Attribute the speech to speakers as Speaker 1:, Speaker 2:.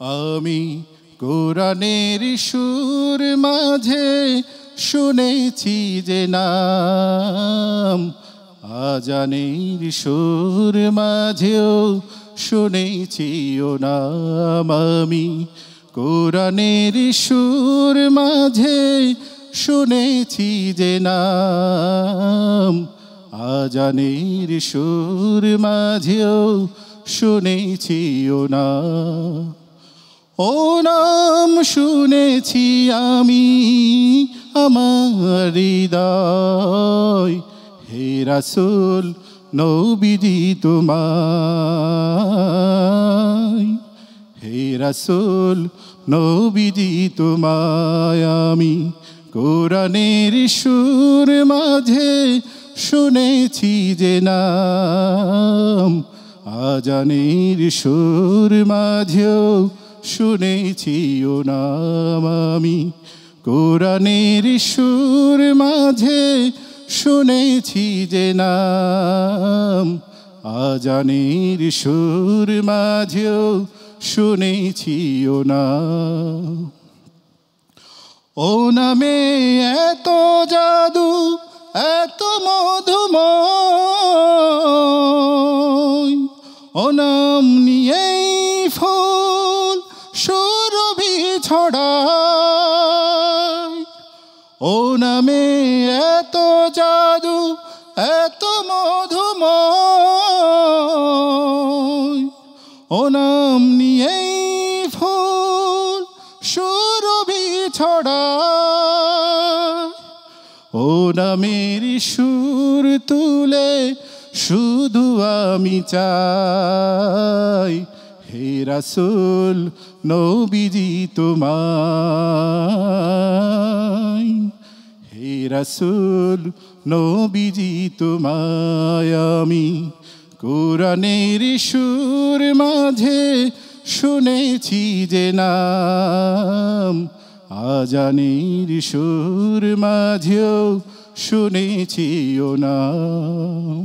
Speaker 1: আমি কোরআনের সুর মাঝে শুনেছি যে নাম, আজানের সুর মাঝেও শুনেছি ও নাম। আমি কোরআনের সুর মাঝে শুনেছি যে নাম, আজানের সুর মাঝেও শুনেছি ও নাম। ও নাম শুনেছি আমি আমার হৃদয়, হে রাসূল নবীজি তোমায়, হে রাসূল নবীজি তোমায়। আমি কোরআনের সুর মাঝে শুনেছি যে নাম, আজানের সুর মাঝেও শুনেছি ও নাম। আমি কোরআনের সুর মাঝে শুনেছি যে নাম, আজানের সুর মাঝেও শুনেছি ও নাম। ও নামে এত জাদু এত মধুময়, ও নাম নিয়েই ফুল সুরভি ছড়ায়। ও নামে এত জাদু এত মধুময়, ও নাম নিয়েই ফুল সুরভি ছড়ায়। ও নামের সুর তুলে শুধু আমি চাই, হে রাসূল নবীজি তোমায়, হে রাসূল নবীজি তোমায়। আমি কোরআনের সুর মাঝে শুনেছি যে নাম, আজানের সুর মাঝেও শুনেছি ও নাম।